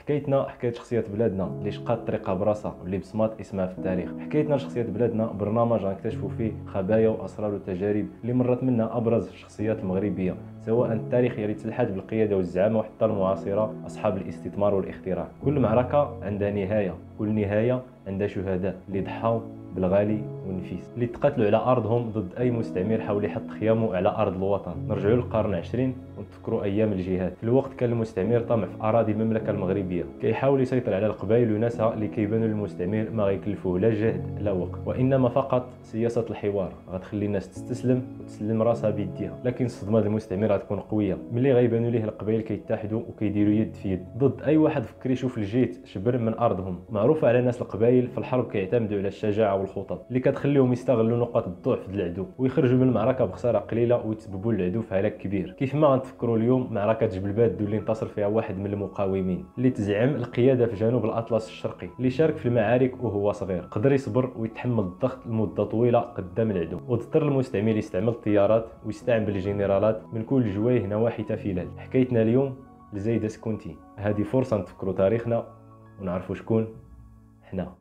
حكايتنا حكايه شخصيات بلادنا اللي شقات طريقها براسها واللي بصمات اسمها في التاريخ. حكايتنا لشخصيات بلادنا برنامج غنكتشفوا فيه خبايا واسرار وتجارب اللي مرت منها ابرز الشخصيات المغربيه، سواء التاريخيه اللي تلحت بالقياده والزعامه وحتى المعاصره اصحاب الاستثمار والاختراع. كل معركه عندها نهايه، كل نهايه عندها شهداء اللي ضحوا بالغالي والنفيس، اللي تقاتلوا على ارضهم ضد اي مستعمر حاول يحط خيامه على ارض الوطن. نرجعوا للقرن العشرين ونتفكروا ايام الجهاد. في الوقت كان المستعمر طامع في اراضي المملكه المغربيه، كيحاول يسيطر على القبائل وناسها اللي كيبانوا للمستعمر ما غيكلفوه لا جهد لا وقت، وانما فقط سياسه الحوار غتخلي الناس تستسلم وتسلم راسها بيديها. لكن الصدمه المستعمر غتكون قويه ملي غيبانوا ليه القبائل كيتحدوا وكيديروا يد في يد ضد اي واحد فكر يشوف الجيت شبر من ارضهم. معروفه على ناس القبائل في الحرب كيعتمدوا على الشجاعه والخطط اللي كتخليهم يستغلوا نقاط الضعف ديال العدو ويخرجوا من المعركه بخساره قليله ويتسببوا للعدو في هلاك كبير. كيف ما غنتفكروا اليوم معركه جبل بادو اللي انتصر فيها واحد من المقاومين اللي تزعم القياده في جنوب الاطلس الشرقي، اللي شارك في المعارك وهو صغير، قدر يصبر ويتحمل الضغط لمده طويله قدام العدو، واضطر المستعمر يستعمل الطيارات ويستعمل بالجنرالات من كل جويه نواحي تفيلال. حكايتنا اليوم لزايدة سكونتي، هذه فرصه نتفكروا تاريخنا ونعرفوا شكون حنا.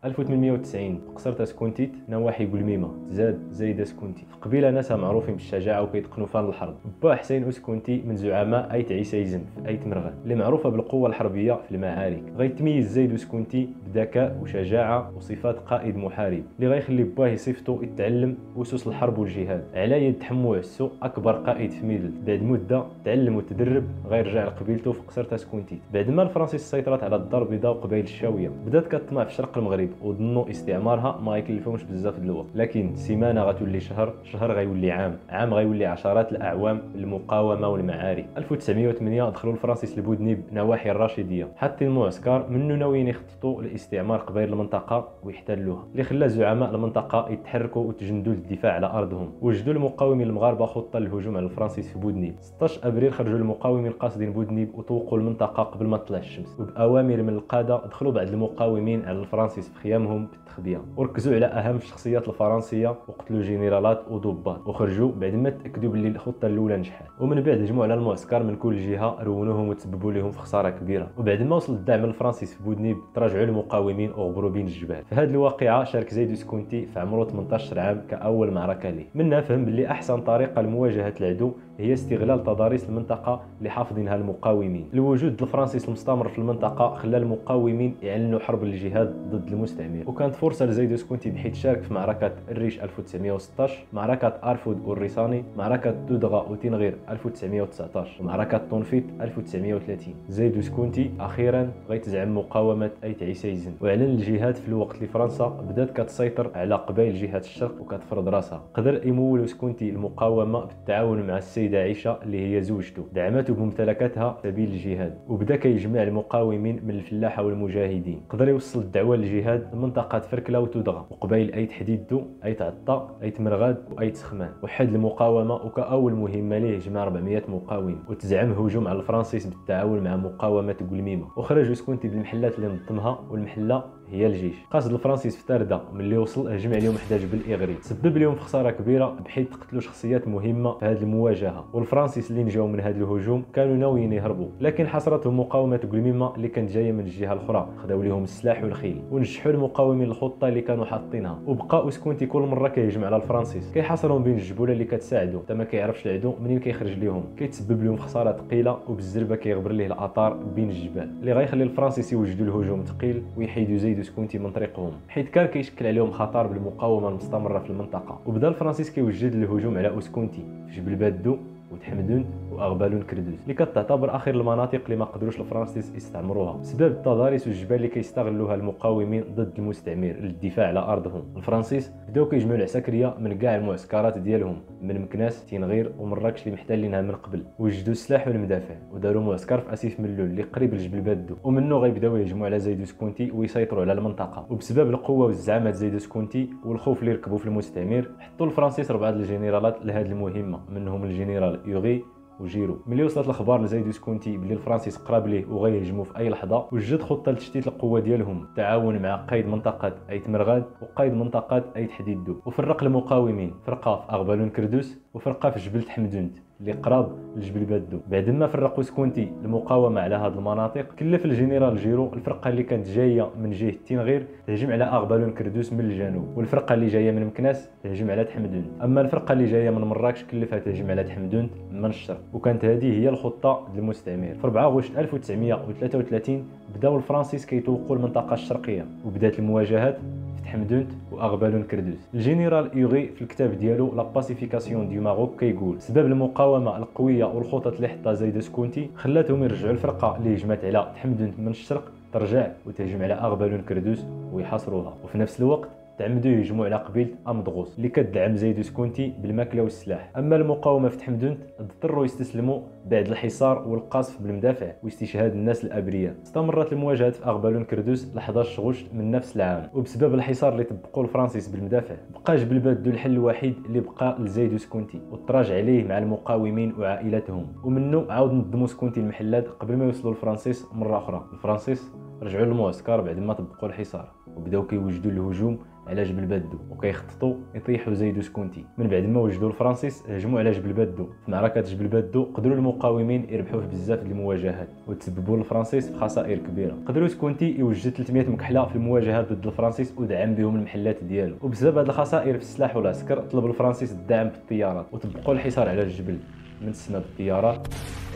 1890 قصر سكونتيت نواحي بولميمه تزاد زايده سكونتي، في قبيله ناسها معروفين بالشجاعه وكيتقنوا فن الحرب. با حسين سكونتي من زعماء ايت عيسى في ايت مرغان اللي معروفه بالقوه الحربيه في المعارك. غيتميز زايد سكونتي بذكاء وشجاعه وصفات قائد محارب اللي غيخلي باه يصيفطو يتعلم اسس الحرب والجهاد على يد تحمو عسو اكبر قائد في ميدل. بعد مده تعلم وتدرب غيرجع لقبيلته في قصر سكونتي. بعد ما الفرنسيس سيطرت على الدار البيضاء وقبائل الشاويه، بدات كتطمع في شرق المغرب وظنوا استعمارها ما غيكلفهمش بزاف د الوقت. لكن سيمانه غتولي شهر، شهر غيولي عام، عام غيولي عشرات الاعوام المقاومه والمعارك. 1908 دخلوا الفرنسيس لبودنيب نواحي الراشديه، حاطين معسكر منه ناويين يخططوا لاستعمار قبائل المنطقه ويحتلوها، اللي خلى زعماء المنطقه يتحركوا وتجندوا للدفاع على ارضهم. وجدوا المقاومين المغاربه خطه للهجوم على الفرنسيس في بودنيب. 16 ابريل خرجوا المقاومين القاصدين بودنيب وطوقوا المنطقه قبل ما تطلع الشمس، وباوامر من القاده دخلوا بعض المقاومين على الفرنسيس في خيامهم بالتخبيه، وركزوا على اهم الشخصيات الفرنسيه وقتلوا جنرالات وضباط، وخرجوا بعد ما تاكدوا باللي الخطه الاولى نجحت. ومن بعد هجموا على المعسكر من كل جهه، رونوهم وتسببوا لهم في خساره كبيره. وبعد ما وصل الدعم الفرنسي في بودنيب تراجعوا المقاومين وغبروا بين الجبال. في هذه الواقعه شارك زايد سكونتي في عمره 18 عام كاول معركه ليه. منها فهم باللي احسن طريقه لمواجهه العدو هي استغلال تضاريس المنطقه اللي حافظينها المقاومين. الوجود الفرنسي المستمر في المنطقه خلى المقاومين يعلنوا حرب الجهاد ضد المستعمر، وكانت فرصه لزايد سكونتي بحيث شارك في معركه الريش 1916، معركه ارفود والريساني، معركه دودغا وتنغير 1919، ومعركه طونفيت 1930. زايد سكونتي اخيرا غيتزعم مقاومه ايت عيسى واعلن الجهاد في الوقت اللي فرنسا بدات كتسيطر على قبائل جهه الشرق وكتفرض راسها. قدر يمول سكونتي المقاومه بالتعاون مع السيده عائشه اللي هي زوجته، دعمته بممتلكاتها سبيل الجهاد، وبدا كيجمع المقاومين من الفلاحه والمجاهدين. قدر يوصل الدعوه للجهاد لمنطقه فركله وتودغا وقبائل ايت حديدو، ايت عطا، ايت مرغاد وايت سخمان. وحد المقاومه وكاول مهمه ليه جمع 400 مقاوم وتزعم هجوم على الفرنسيس بالتعاون مع مقاومه قلميمه. وخرج سكونتي بالمحلات اللي نظمها، والمحله هي الجيش. قاصد الفرنسيس في تارده ملي وصل هجم عليهم حدا جبل اغري، سبب لهم في خساره كبيره بحيث قتلوا شخصيات مهمه في هذه المواجهه. والفرنسيس اللي نجاو من هذا الهجوم كانوا ناويين يهربوا، لكن حصرتهم مقاومه قلميمه اللي كانت جايه من الجهه الاخرى، خداو لهم السلاح والخيل ونجحوا المقاومين الخطه اللي كانوا حاطينها. وبقى سكونتي كل مره كيهجم على الفرنسيس كيحاصرهم بين الجبوله اللي كتساعدو حتى ما كيعرفش العدو منين كيخرج لهم، كيتسبب لهم في خساره ثقيله وبالزربه كيغبر ليه الاطار بين الجبال، اللي غيخلي الفرنسيس يوجدوا الهجوم ثقيل ويحيدوا زايد سكونتي من طريقهم، حيث كان كيشكل عليهم خطر بالمقاومه المستمره في المنطقه. وبدا الفرنسيس كيوجد الهجوم على اسكونتي في جبل بادو وتحمدون واغبالون كردوز، اللي كتعتبر اخر المناطق اللي ما قدروش الفرنسيس يستعمروها بسبب التضاريس والجبال اللي كيستغلوها المقاومين ضد المستعمر للدفاع على ارضهم. الفرنسيس بداو كيجمعوا العساكريه من كاع المعسكرات ديالهم، من مكناس، تنغير ومراكش اللي محتلينها من قبل، وجدوا السلاح والمدافع وداروا معسكر في اسيف ملول اللي قريب لجبل بادو، ومنه غيبداو يهجموا على زايد سكونتي ويسيطروا على المنطقه. وبسبب القوه والزعامه زايد سكونتي والخوف اللي ركبوا في المستعمر، حطوا الفرنسيس 4 الجنرالات لهذه المهمه، منهم الجنرال يوغي وجيرو. ملي وصلت الاخبار لزايد سكونتي بلي الفرنسيس قراب ليه وغيهجموا في اي لحظه، وجد خطه لتشتيت القوه ديالهم بالتعاون مع قائد منطقه ايت مرغاد وقائد منطقه ايت حديدو، وفرق المقاومين فرقه في اغبالون كردوس وفرقه في جبل حمدونت اللي قراب لجبل بادو. بعد ما فرقوا سكونتي المقاومه على هذه المناطق، كلف الجنرال جيرو الفرقه اللي كانت جايه من جهه تينغير تهجم على اغبالون كردوس من الجنوب، والفرقه اللي جايه من مكناس تهجم على تحمدونت. اما الفرقه اللي جايه من مراكش كلفها تهجم على تحمدونت من الشرق. وكانت هذه هي الخطه للمستعمر. في 4 غشت 1933 بداو الفرنسيس كيتوقوا المنطقه الشرقيه، وبدات المواجهات في حمدونت واغبالون كردوس. الجنرال يوغي في الكتاب ديالو لا باسيفيكاسيون دو ماروك كيقول سبب المقاومه القويه والخطط اللي حطها زايد سكونتي خلاتهم يرجعوا الفرقه اللي هجمت على تحمدونت من الشرق ترجع وتهجم على اغبالون كردوس ويحاصروها. وفي نفس الوقت تعمدوا يهجموا على قبيله امدغوس اللي كتدعم زايد سكونتي بالماكله والسلاح. اما المقاومه في حمدونت اضطروا يستسلموا بعد الحصار والقصف بالمدافع واستشهاد الناس الابرياء. استمرت المواجهات في اغبالون كردوس ل 11 غشت من نفس العام، وبسبب الحصار اللي طبقوا الفرنسيس بالمدافع بقى جبل بادو الحل الوحيد اللي بقى لزايد سكونتي، وتراجع عليه مع المقاومين وعائلتهم. ومنه عاود نظموا سكونتي المحلات قبل ما يوصلوا الفرنسيس مره اخرى. الفرنسيس رجعوا للمعسكر بعد ما طبقوا الحصار وبداو كيوجدوا الهجوم على جبل بادو وكيخططوا يطيحوا زايد سكونتي. من بعد ما وجدوا الفرنسيس هجموا على جبل بادو. في معركه جبل بادو قدروا المقاومين يربحوا في بزاف ديال المواجهات وتسببوا للفرنسيس في خسائر كبيره. قدروا سكونتي يوجد 300 مكحله في المواجهات ضد الفرنسيس ودعم بهم المحلات ديالو. وبسبب هذه الخسائر في السلاح والعسكر طلب الفرنسيس الدعم بالطيارات وطبقوا الحصار على الجبل من السماء بالطيارات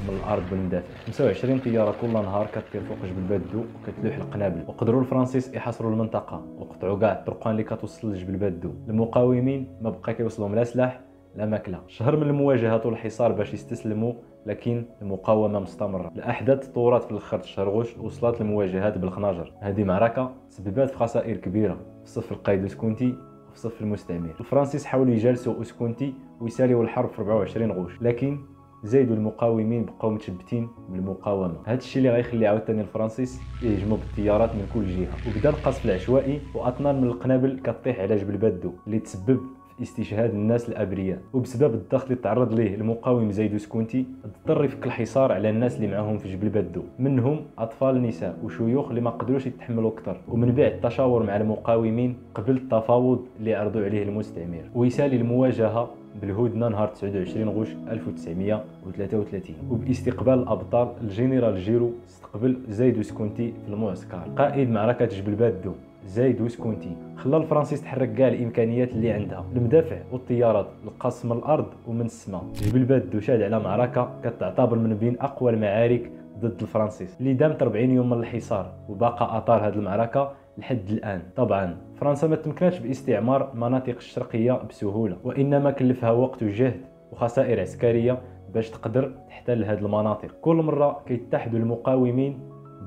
ومن الارض بالمدافع. 25 طياره كل نهار كطير فوق جبل بادو وكتلوح القنابل. وقدروا الفرنسيس يحاصروا المنطقه وقطعوا كاع الطرقان اللي كتوصل لجبل بادو. المقاومين ما بقى كيوصلهم لا سلاح لا ماكله. شهر من المواجهات والحصار باش يستسلموا، لكن المقاومه مستمره. الاحداث تطورت في الاخر شهر غوش وصلت المواجهات بالخناجر. هذه معركه سببت في خسائر كبيره في صف القائد سكونتي في صف المستعمر. الفرنسيس حاولوا يجالسوا سكونتي ويساليوا الحرب في 24 غوش، لكن زايدوا المقاومين بقاو متشبتين بالمقاومه. هذا الشيء اللي غيخلي عاوتاني الفرنسيس يهجموا بالطيارات من كل جهه. وبدا القصف العشوائي واطنان من القنابل كطيح على جبل بادو اللي تسبب في استشهاد الناس الابرياء. وبسبب الضغط اللي تعرض ليه المقاوم زايد سكونتي اضطر يفك الحصار على الناس اللي معاهم في جبل بادو، منهم اطفال نساء وشيوخ اللي ما قدروش يتحملوا اكثر. ومن بعد التشاور مع المقاومين قبل التفاوض اللي عرضوا عليه المستعمر ويسالي المواجهه بالهدنه نهار 29 غوش 1933. وباستقبال الابطال الجنرال جيرو استقبل زايد سكونتي في المعسكر. قائد معركه جبل بادو زايد وسكونتي خلى الفرنسيس تحرك كاع الامكانيات اللي عندها، المدافع والطيارات، القصف من الارض ومن السماء. جبل بادو شاد على معركه كتعتبر من بين اقوى المعارك ضد الفرنسيس اللي دامت 40 يوم من الحصار، وباقى اثار هذه المعركه لحد الان. طبعا فرنسا ما تمكنتش باستعمار المناطق الشرقيه بسهوله، وانما كلفها وقت وجهد وخسائر عسكريه باش تقدر تحتل هذه المناطق. كل مره كيتحدوا المقاومين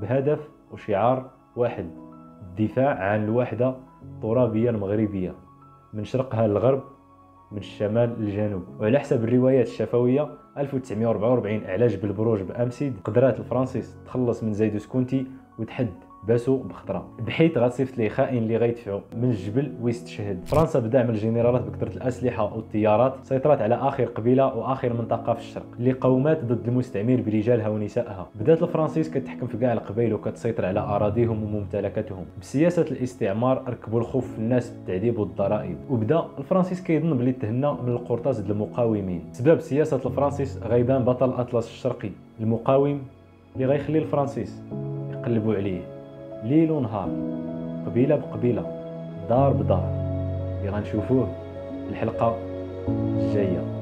بهدف وشعار واحد: الدفاع عن الوحده الترابيه المغربيه من شرقها للغرب من الشمال للجنوب. وعلى حسب الروايات الشفويه 1944 على جبل بروج بامسيد قدرات الفرنسيس تخلص من زايد سكونتي وتحد باسو بخضره، بحيث غتصيفط ليه خائن اللي غيدفعوا من الجبل ويستشهد. فرنسا بدعم الجنرالات بكثره الاسلحه والطيارات سيطرت على اخر قبيله واخر منطقه في الشرق اللي قاومات ضد المستعمر برجالها ونسائها. بدات الفرنسيس كتحكم في كاع القبائل وكتسيطر على اراضيهم وممتلكاتهم. بسياسه الاستعمار ركبوا الخوف في الناس بالتعذيب والضرائب، وبدا الفرنسيس كيظن بلي تهنى من القرطاس ضد المقاومين. سبب سياسه الفرنسيس غيبان بطل اطلس الشرقي المقاوم اللي غيخلي الفرنسيس يقلبوا عليه ليل ونهار، قبيله بقبيله، دار بدار، اللي غنشوفوه الحلقه الجايه.